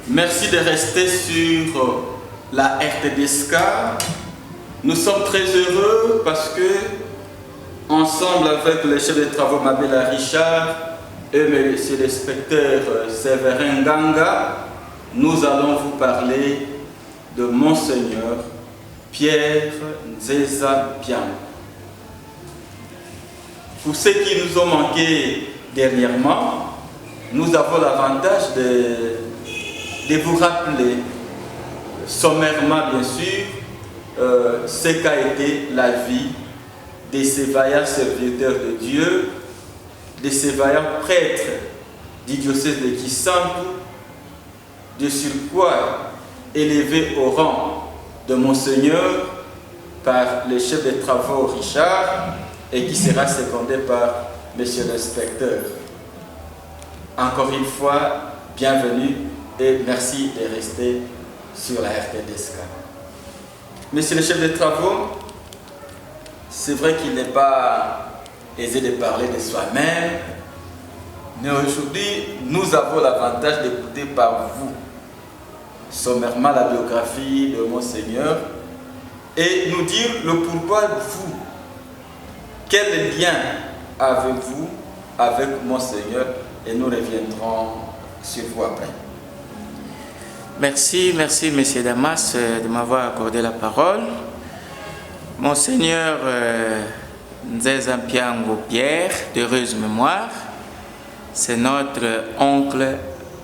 Merci de rester sur la RTDSK. Nous sommes très heureux parce que, ensemble avec le chef de travaux Mabela Richard et monsieur l'inspecteur Séverin Ganga, nous allons vous parler de Monseigneur Pierre Nzeza Mpiangu. Pour ceux qui nous ont manqué dernièrement, nous avons l'avantage de vous rappeler sommairement, bien sûr, ce qu'a été la vie de ces vaillants serviteurs de Dieu, de ces vaillants prêtres du diocèse de Kisantu, de surcroît élevés au rang de Monseigneur par le chef de travaux Richard et qui sera secondé par monsieur l'inspecteur. Encore une fois, bienvenue et merci de rester sur la RTDSK. Monsieur le chef de travaux, c'est vrai qu'il n'est pas aisé de parler de soi-même, mais aujourd'hui, nous avons l'avantage d'écouter par vous sommairement la biographie de Monseigneur et nous dire le pourquoi vous, quel lien avez-vous avec Monseigneur, et nous reviendrons sur vous après. Merci, Monsieur Damas, de m'avoir accordé la parole. Monseigneur Nzeza Mpiangu Pierre, d'heureuse mémoire, c'est notre oncle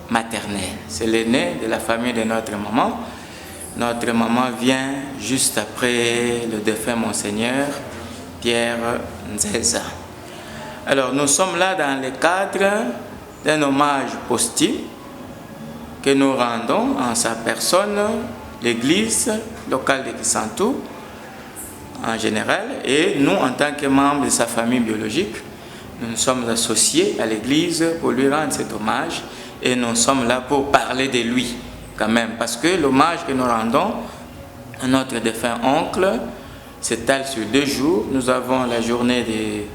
maternel. C'est l'aîné de la famille de notre maman. Notre maman vient juste après le défunt Monseigneur Pierre Nzeza. Alors, nous sommes là dans le cadre d'un hommage posthume que nous rendons en sa personne, l'église locale de Kisantu en général, et nous, en tant que membres de sa famille biologique, nous sommes associés à l'église pour lui rendre cet hommage, et nous sommes là pour parler de lui quand même, parce que l'hommage que nous rendons à notre défunt oncle s'étale sur 2 jours. Nous avons la journée de,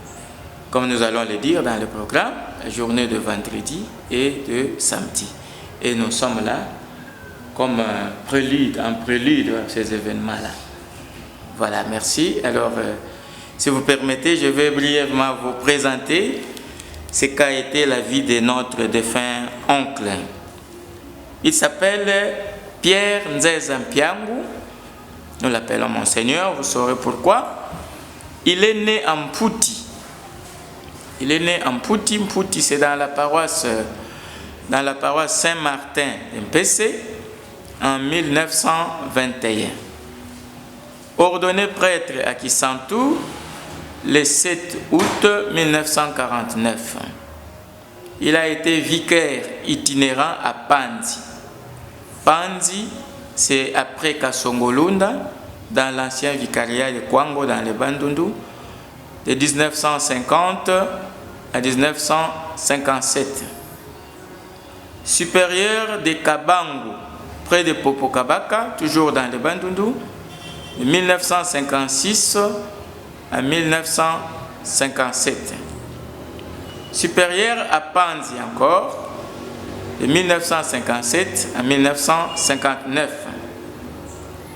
comme nous allons le dire dans le programme, la journée de vendredi et de samedi. Et nous sommes là comme un prélude à ces événements-là. Voilà, merci. Alors, si vous permettez, je vais brièvement vous présenter ce qu'a été la vie de notre défunt oncle. Il s'appelle Pierre Nzeza Mpiangu. Nous l'appelons Monseigneur, vous saurez pourquoi. Il est né en Mpouti. Mpouti, c'est dans la paroisse Saint-Martin d'Mpessé en 1921. Ordonné prêtre à Kisantu le 7 août 1949. Il a été vicaire itinérant à Panzi. Panzi, c'est après Kasongolunda, dans l'ancien vicariat de Kwango, dans le Bandundu, de 1950 à 1957. Supérieur de Kabangu, près de Popokabaka, toujours dans le Bandundu, de 1956 à 1957. Supérieur à Panzi encore, de 1957 à 1959.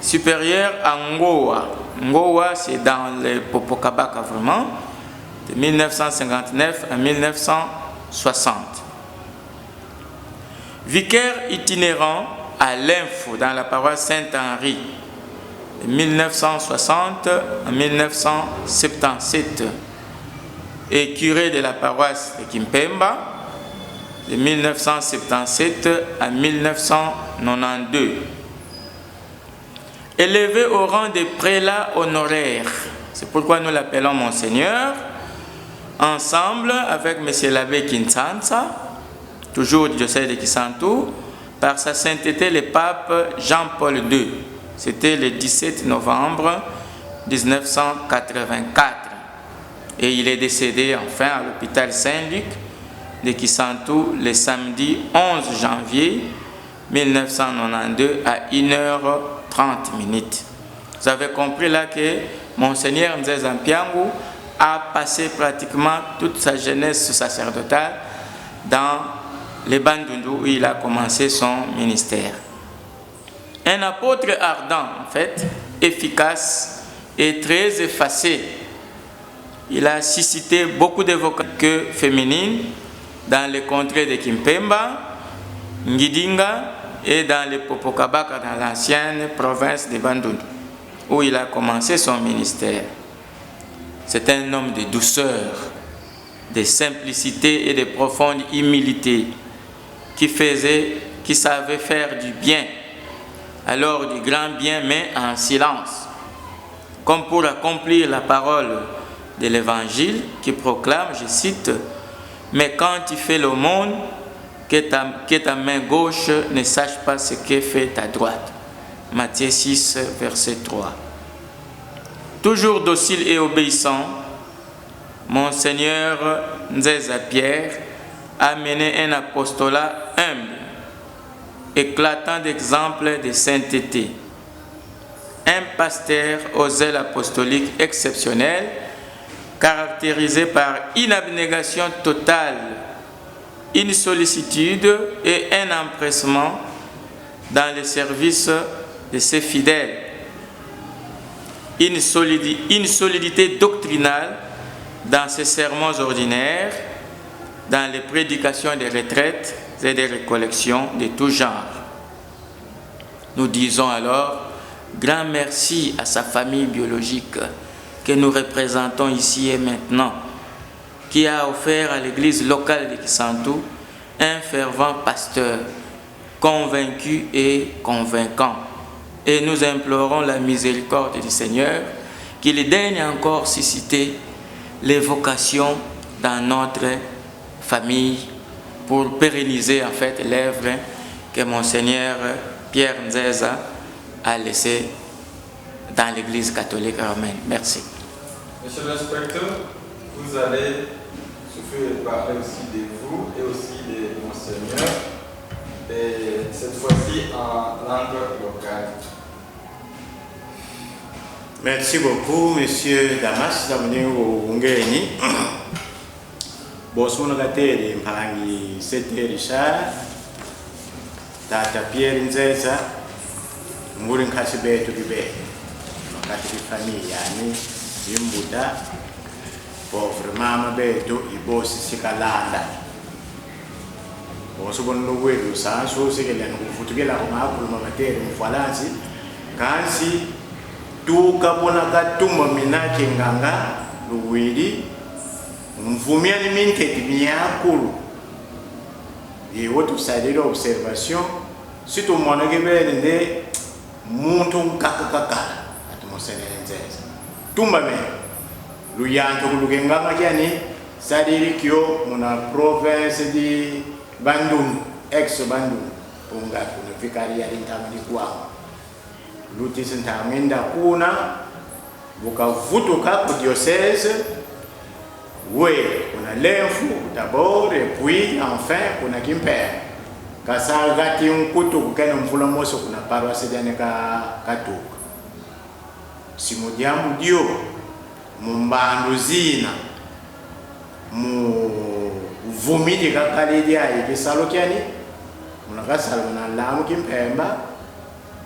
Supérieur à Ngoa. Ngoa, c'est dans le Popokabaka vraiment, de 1959 à 1960. Vicaire itinérant à l'Info, dans la paroisse Saint-Henri, de 1960 à 1977. Et curé de la paroisse de Kimpemba, de 1977 à 1992. Élevé au rang de prélat honoraire, c'est pourquoi nous l'appelons Monseigneur, ensemble avec M. l'abbé Kinsansa, toujours du diocèse de Kisantu, par sa sainteté le pape Jean-Paul II. C'était le 17 novembre 1984. Et il est décédé enfin à l'hôpital Saint-Luc de Kisantu le samedi 11 janvier 1992 à 1h30. Vous avez compris là que Monseigneur Nzeza Mpiangu a passé pratiquement toute sa jeunesse sacerdotale dans les Bandundu, où il a commencé son ministère. Un apôtre ardent, en fait, efficace et très effacé. Il a suscité beaucoup de vocations féminines dans les contrées de Kimpemba, Ngidinga et dans les Popokabaka, dans l'ancienne province de Bandundu, où il a commencé son ministère. C'est un homme de douceur, de simplicité et de profonde humilité qui savait faire du bien, alors du grand bien, mais en silence, comme pour accomplir la parole de l'Évangile qui proclame, je cite, « Mais quand tu fais l'aumône, que ta main gauche ne sache pas ce que fait ta droite. » Matthieu 6, verset 3. Toujours docile et obéissant, Monseigneur Nzeza Pierre a mené un apostolat humble, éclatant d'exemples de sainteté. Un pasteur aux ailes apostoliques exceptionnelles, caractérisé par une abnégation totale, une sollicitude et un empressement dans le service de ses fidèles. Une solidité doctrinale dans ses sermons ordinaires, dans les prédications des retraites et des récollections de tout genre. Nous disons alors grand merci à sa famille biologique que nous représentons ici et maintenant, qui a offert à l'église locale de Kisantu un fervent pasteur, convaincu et convaincant. Et nous implorons la miséricorde du Seigneur, qu'il daigne encore susciter les vocations dans notre famille pour pérenniser en fait l'œuvre que Monseigneur Pierre Nzeza a laissée dans l'Église catholique romaine. Merci. Monsieur l'inspecteur, vous allez souffrir parler aussi de vous et aussi de Monseigneur, et cette fois-ci en langue locale. Merci beaucoup, Monsieur Damas, d'amener au Hongrie. Bonsoir, Gateri, Mpangi, Sete Richard, Tata Pierre Nzeza, Mourin Kassibe to Bibe, Makati famille, Yani, Yumbuda, pauvre Mama Beto, Ibos Sikalanda. Bonsoir, Louis, Sanso, Sikelen, Futugela, Maku, Mamateri, Mfalansi, Kansi. Tukabona katumba minake nganga luwili mvumia ni minketi miyakulu yewo tusalira observation sito mwana gebende muntu nkakakakala atumosenele Nzeza tumba me luyanto kulugenganga kyani saliri kyo muna province di Bandundu ex Bandundu punga kuna vikari ya lintamani kwao luti sintamenda kuna bukavutuka ku diocèse we kuna Lemfu d'abord et puis enfin kuna Kimpemba kasagati nkutu kukena mvula moso kuna paroisse jane katuka simodiambu dio mumbandu zina mu vumidi kakalidia ibisalo kyani munakasalo na lamu Kimpemba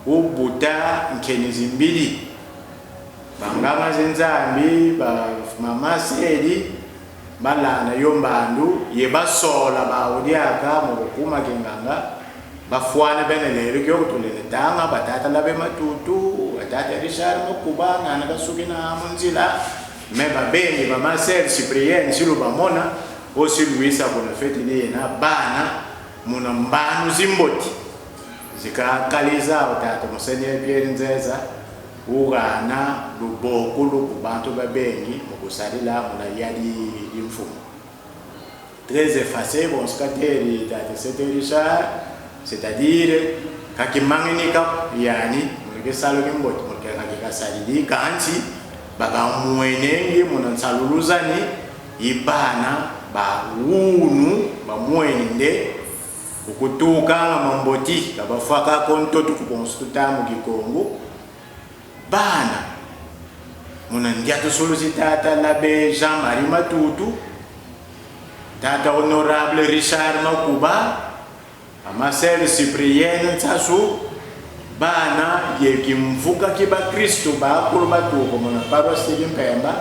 ubuta nkenizi mbili bangama zenzambi ba mama sedi balana yombandu yebasola bawudyaka mu bukuma kenganga bafwana benelero kyo kutulene tanga batata labe matutu batata Richard Mokuba ngana kasuki na munzila meba bengi mama sedi Cyprien silu bamona osi Luisa kuna feti ni na bana muna mbanu zimboti zikakaliza utata Monseigneur Pierre Nzeza ugana luboko lukubantu babengi mukusalila muna yali imfumu très effacé bon skateri tata Sete Richard, c'est-à-dire kakimanginika yani mulekesalo kimboti mulekakasalili kanti bakamwenengi muna nsaluluzani ibana ba unu bamwende ukutuka mamboti kabafaka kontotu kukonstitutamu Kikongo bana muna ndiato solusi tata l'abbé Jean-Marie Matutu, tata honorable Richard Mokuba, Marcel Cyprien Nsasu bana yekimvuka kiba Kristo ba kuruba tuko mona paroisse de Mpemba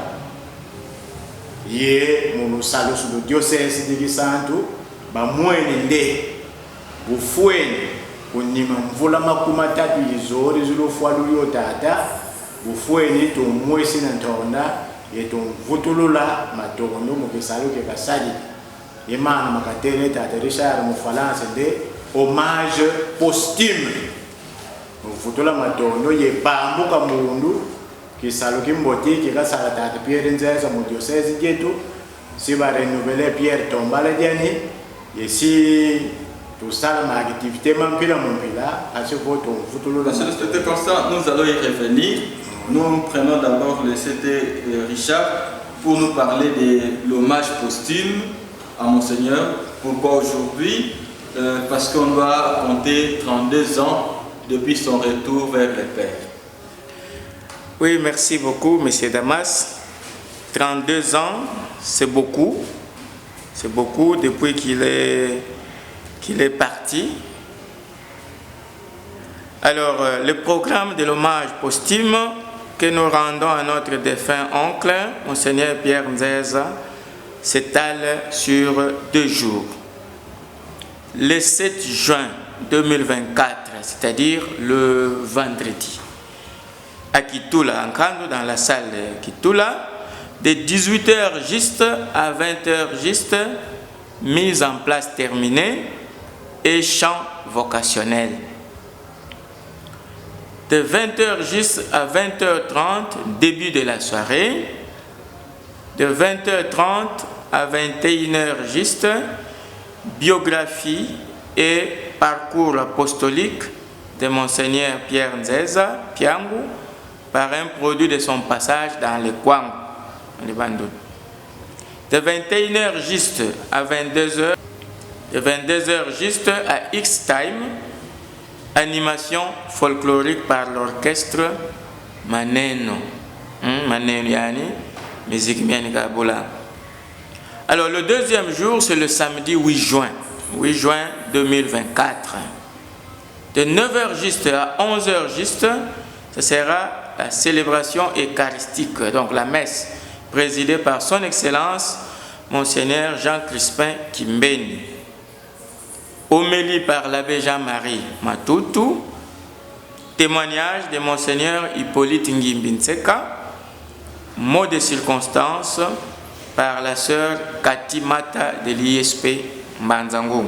ye munusalo su diocese de Santo ba mwene nde bufueni kunima mvula makuma tatu izori zilofwalu yotata bufueni to mwesi na ntonda yeto mvutulula matondo mukisalo ke kasali yemana makatene tata Richard mu France de hommage posthume mvutula matondo ye pambuka mundu kisalo kimboti kikasala tata Pierre Nzeza mu diocese jetu si ba renouveler Pierre Tombala diani yesi tout ça ma activité mampila mompila à ce vote mvutulula. C'était comme ça, nous allons y revenir. Nous prenons d'abord le CT Richard pour nous parler de l'hommage posthume à Monseigneur. Pourquoi aujourd'hui? Parce qu'on doit compter 32 ans depuis son retour vers le Père. Oui, merci beaucoup, Monsieur Damas. 32 ans, c'est beaucoup. C'est beaucoup depuis qu'il est parti. Alors, le programme de l'hommage posthume que nous rendons à notre défunt oncle, Monseigneur Pierre Nzeza, s'étale sur 2 jours. Le 7 juin 2024, c'est-à-dire le vendredi, à Kitula, en Kando, dans la salle de Kitula, de 18h juste à 20h juste, mise en place terminée et chant vocationnel. De 20h juste à 20h30, début de la soirée. De 20h30 à 21h juste, biographie et parcours apostolique de Monseigneur Pierre Nzeza Piangu par un produit de son passage dans le Kwangu, le Bandou. De 21h juste à 22h, de 22h juste à X-Time, animation folklorique par l'orchestre Maneno. Maneno yani, musique mianika bola. Alors le deuxième jour, c'est le samedi 8 juin 2024. De 9h juste à 11h juste, ce sera la célébration eucharistique, donc la messe, présidée par son Excellence, Monseigneur Jean Crispin Kimbeni. Homélie par l'abbé Jean-Marie Matutu, témoignage de Monseigneur Hippolyte Ngimbinseka, mot de circonstance par la sœur Cathy Mata de l'ISP Mbanzango.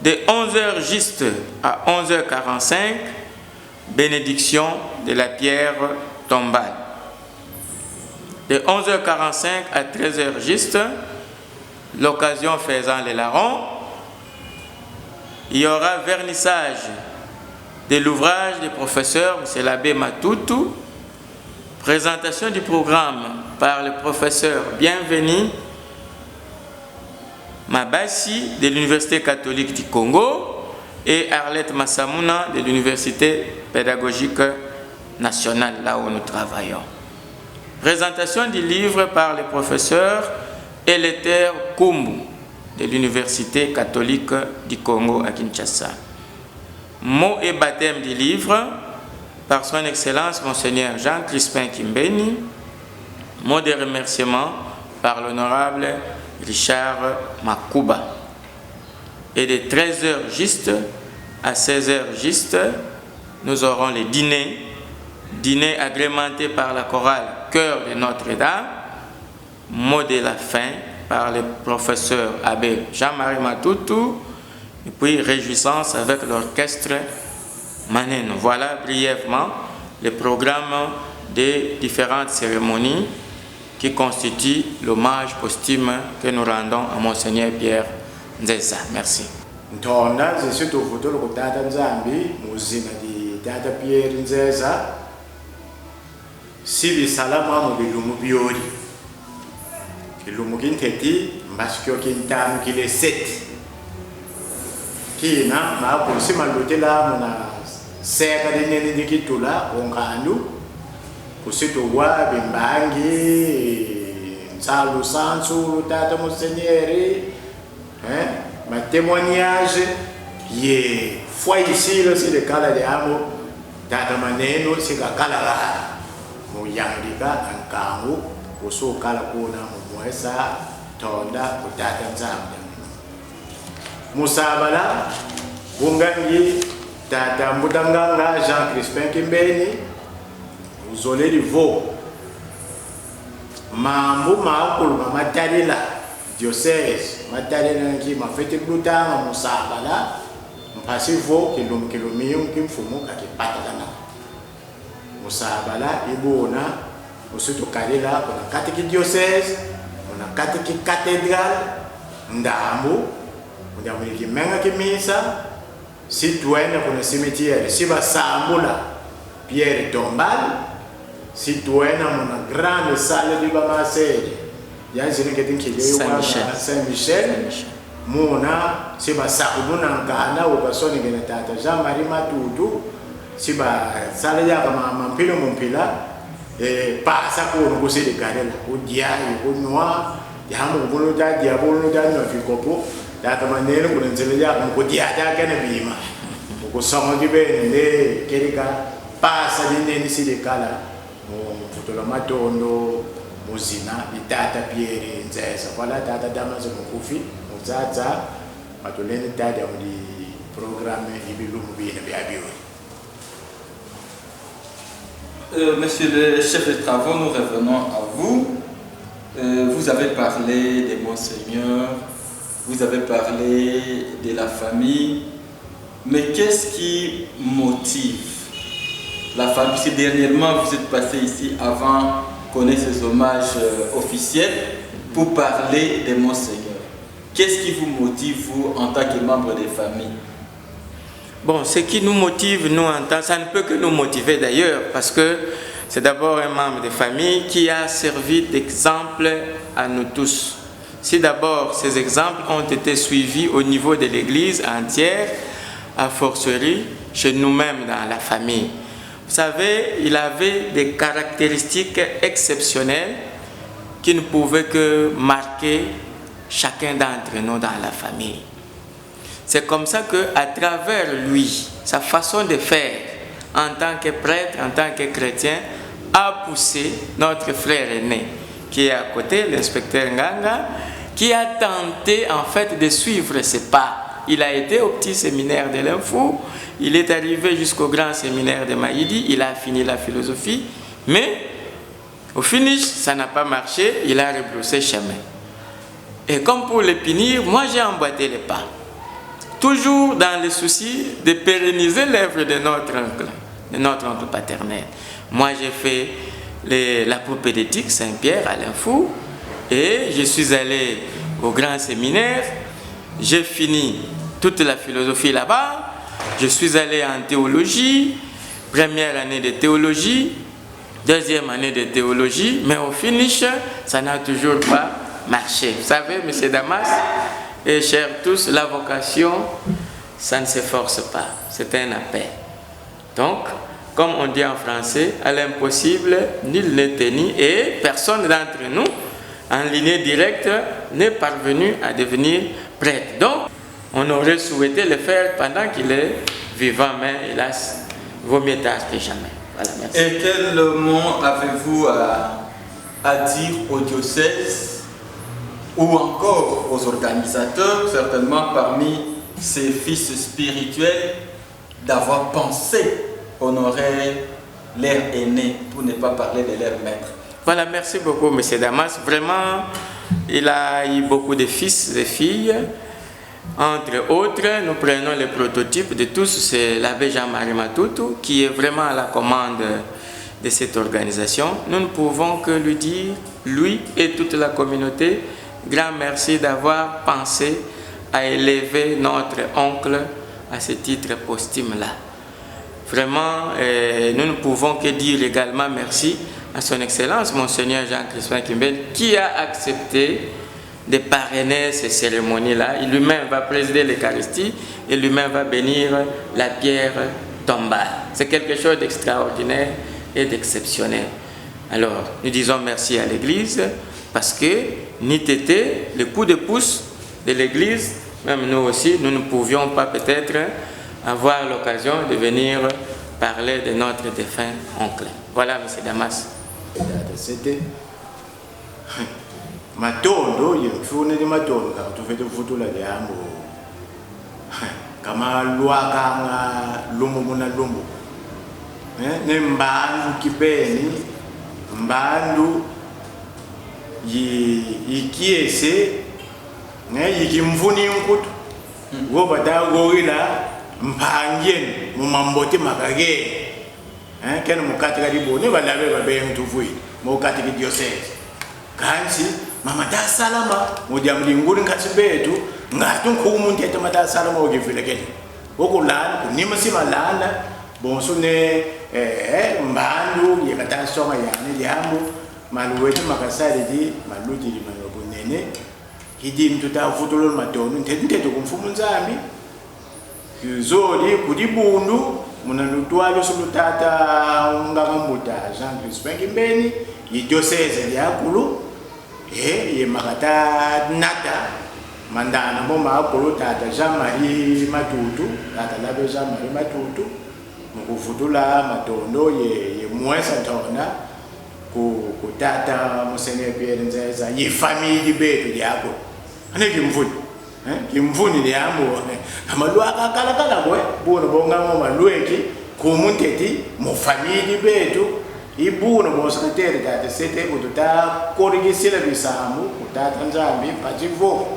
De 11h juste à 11h45, bénédiction de la pierre tombale. De 11h45 à 13h juste, l'occasion faisant les larrons, il y aura vernissage de l'ouvrage du professeur, M. l'abbé Matutu, présentation du programme par le professeur Bienvenu Mabassi de l'Université catholique du Congo et Arlette Massamuna de l'Université pédagogique nationale, là où nous travaillons. Présentation du livre par le professeur Eleter Kumbu de l'Université catholique du Congo à Kinshasa. Mot et baptême du livre par son Excellence Monseigneur Jean Crispin Kimbeni. Mot de remerciement par l'honorable Richard Makuba. Et de 13h juste à 16h juste, nous aurons les dîners agrémentés par la chorale Chœur de Notre-Dame. Mot de la fin par le professeur abbé Jean-Marie Matutu, et puis réjouissance avec l'orchestre Maneno. Voilà brièvement le programme des différentes cérémonies qui constituent l'hommage posthume que nous rendons à Monseigneur Pierre Nzeza. Merci. Ntonda zesu tuvutulu kutata Nzambi muzima di tata Pierre Nzeza sibi salama mu bilumu byori kilumu kinteti mbasikyo kintamu kile seti kina maapusi malutela muna seka dinene dikitula onkandu kusito wabi mbangi nsalu sansu tata Monseigneur ma témoignage ye foi ici le si de kala de amo tata maneno si ka kala la mo yandika ankangu uso kala kuna mo mwesa tonda utata nzambe musabala bungangi tata mbudanganga Jean Crispin Kimbeni uzoleli vo mambo makulu mamatalila diocese matalila ki mafete blutanga musabala mpasivo kilomiyum kimfumuka kipatalana musabala ibona usutu kalila kuna katiki diocese kuna katiki cathédrale ndambu ndamuliki menga kimisa situene kuna cimetière siba sambula Pierre Tombal situene muna grande salle di bamasede yazini ketinki Saint-Michel muna siba sakuduna ngana ukasoni gena tata Jean-Marie Matutu siba salle ya kama mampilo mumpila pasa kuno kusidi karela udiayi kunwa yamu kunuta diabolo no fikopo tata maneno kuna nzele ya kudiata kana bima ukusoma kibende kerika pasa dineni sidi kala mutola matondo muzina itata Pierre Nzesa wala tata damazo mukufi muzaza matoleni tata muri programme ibilumu bina biabiyo. Monsieur le chef de travaux, nous revenons à vous. Vous avez parlé des monseigneurs, vous avez parlé de la famille, mais qu'est-ce qui motive la famille? Si dernièrement vous êtes passé ici avant qu'on ait ces hommages officiels pour parler des monseigneurs, qu'est-ce qui vous motive, vous, en tant que membre des familles? Bon, ce qui nous motive, nous, en tant, ça ne peut que nous motiver d'ailleurs, parce que c'est d'abord un membre de famille qui a servi d'exemple à nous tous. Si d'abord ces exemples ont été suivis au niveau de l'Église entière, à fortiori chez nous-mêmes dans la famille. Vous savez, il avait des caractéristiques exceptionnelles qui ne pouvaient que marquer chacun d'entre nous dans la famille. C'est comme ça qu'à travers lui, sa façon de faire en tant que prêtre, en tant que chrétien, a poussé notre frère aîné qui est à côté, l'inspecteur Nganga, qui a tenté en fait de suivre ses pas. Il a été au petit séminaire de l'Info, il est arrivé jusqu'au grand séminaire de Maïdi, il a fini la philosophie, mais au finish, ça n'a pas marché, il a rebroussé chemin. Et comme pour le punir, moi j'ai emboîté les pas. Toujours dans le souci de pérenniser l'œuvre de notre oncle paternel. Moi, j'ai fait la propédétique Saint-Pierre à l'Info et je suis allé au grand séminaire. J'ai fini toute la philosophie là-bas. Je suis allé en théologie, première année de théologie, deuxième année de théologie, mais au finish, ça n'a toujours pas marché. Vous savez, M. Damas, et chers tous, la vocation, ça ne se force pas, c'est un appel. Donc, comme on dit en français, à l'impossible, nul n'est tenu et personne d'entre nous, en lignée directe, n'est parvenu à devenir prêtre. Donc, on aurait souhaité le faire pendant qu'il est vivant, mais hélas, vaut mieux tard que jamais. Voilà, merci. Et quel mot avez-vous à dire au diocèse ou encore aux organisateurs, certainement parmi ces fils spirituels, d'avoir pensé honorer leur aîné, pour ne pas parler de leur maître? Voilà, merci beaucoup, M. Damas. Vraiment, il a eu beaucoup de fils et filles. Entre autres, nous prenons le prototype de tous, c'est l'abbé Jean-Marie Matutu, qui est vraiment à la commande de cette organisation. Nous ne pouvons que lui dire, lui et toute la communauté, grand merci d'avoir pensé à élever notre oncle à ce titre posthume-là. Vraiment, nous ne pouvons que dire également merci à son Excellence, Monseigneur Jean Crispin Kimbeni, qui a accepté de parrainer ces cérémonies-là. Il lui-même va présider l'Eucharistie et lui-même va bénir la pierre tombale. C'est quelque chose d'extraordinaire et d'exceptionnel. Alors, nous disons merci à l'Église parce que n'eût été le coup de pouce de l'Église, même nous aussi, nous ne pouvions pas peut-être avoir l'occasion de venir parler de notre défunt oncle. Voilà, M. Damas. C'était matondo yefuna ni matondo ka tufete futula jambo kama luaka lumu muna lumu ne mbandu kipeni mbandu yikiese ne yikimvuni nkutu go bata goila mpangen mumambote makage kena mukati kalibo ne balabe babe mtuvui mukati ki diocese kansi mama da salama moja mlinguri ngati betu ngati nkumuntu ete mata salama ogivile kene okulana kunima simalana bonso ne mbandu yekata soma yani liambo maluwete makasali di maluti di manobunene hidi mtuta futolo matonu ntete kumfumu nzambi kuzoli kudibundu munalutwalo sulutata ungakambuta Jean Crispin Kimbeni yidiocese yakulu ye makata nata mandana moma akulu tata Jean-Marie Matutu tata labe Jean-Marie Matutu mukufutula matondo ye mwesa tona ku tata Monseigneur Pierre Nzeza ye family betu yako ane kimvuni kimvuni liambo amalwa akakala kwe bono bonga mo malweki kumunteti mu family betu ibuno bosakatere tata sete kututa korigisila bisamu kutata nzambi pachivo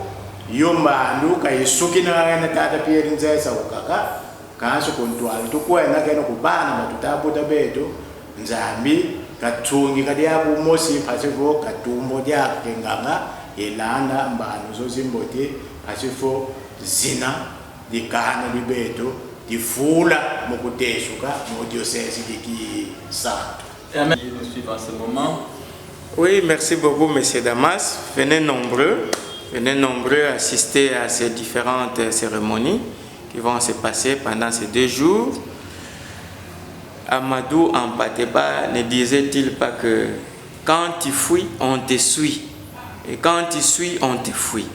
yombandu kayisukina na tata Pierre Nzeza ukaka kanso kontwala tukwena keno kubana matutaputa betu nzambi katungi kadi yabu mosi pachivo katumbo dyake nganga ilanda mbanu zozimboti pachivo zina dikana libetu difula mukuteshuka mu diocèse diki santo. Amen. Nous suivons en ce moment. Oui, merci beaucoup, M. Damas. Venez nombreux assister à ces différentes cérémonies qui vont se passer pendant ces 2 jours. Amadou Ampateba ne disait-il pas que quand tu fuis, on te suit, et quand tu suis, on te fuit.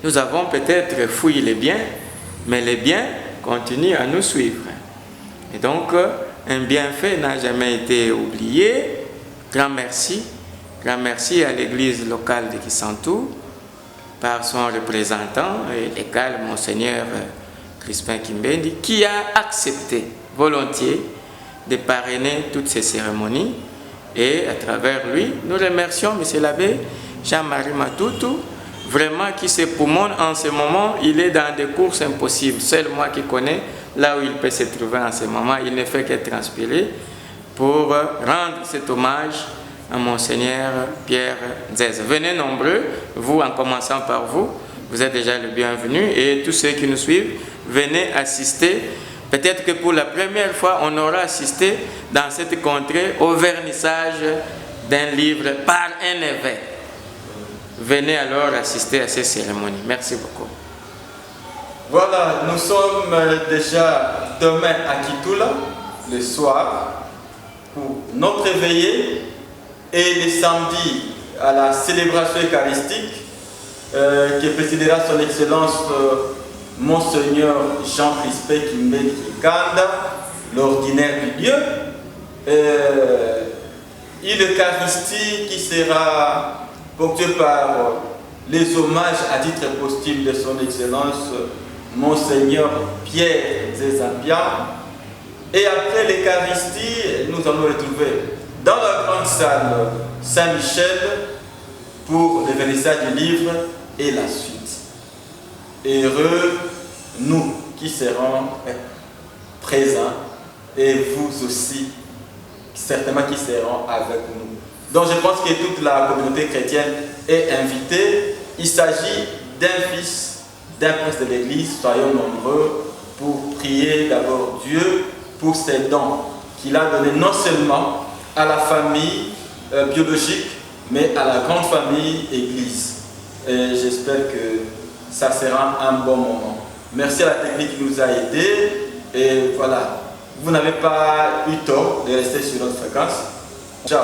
Nous avons peut-être fui les biens, mais les biens continuent à nous suivre. Et donc, un bienfait n'a jamais été oublié. Grand merci à l'église locale de Kisantu par son représentant légal, Monseigneur Crispin Kimbeni, qui a accepté volontiers de parrainer toutes ces cérémonies. Et à travers lui, nous remercions M. l'abbé Jean-Marie Matutu, vraiment qui se poumonne en ce moment. Il est dans des courses impossibles. Seul moi qui connais là où il peut se trouver en ce moment. Il ne fait que transpirer pour rendre cet hommage à Monseigneur Pierre Nzeza. Venez nombreux, vous en commençant par vous, vous êtes déjà le bienvenu, et tous ceux qui nous suivent, venez assister. Peut-être que pour la première fois, on aura assisté dans cette contrée au vernissage d'un livre par un évêque. Venez alors assister à ces cérémonies. Merci beaucoup. Voilà, nous sommes déjà demain à Kitula, le soir, pour notre veillée, et le samedi à la célébration eucharistique qui présidera son Excellence Monseigneur Jean Crispin Kimbeni Kikanda, l'ordinaire du Dieu. Et l'Eucharistie qui sera ponctuée par les hommages à titre posthume de son Excellence Monseigneur Pierre Nzeza. Et après l'Eucharistie, nous allons retrouver dans la grande salle Saint-Michel pour le vernissage du livre et la suite. Heureux nous qui serons présents et vous aussi, certainement qui seront avec nous. Donc je pense que toute la communauté chrétienne est invitée. Il s'agit d'un fils, d'un prince de l'Église. Soyons nombreux pour prier d'abord Dieu pour ses dons qu'il a donnés non seulement à la famille biologique, mais à la grande famille Église. Et j'espère que ça sera un bon moment. Merci à la technique qui nous a aidés. Et voilà, vous n'avez pas eu tort de rester sur notre fréquence. Ciao.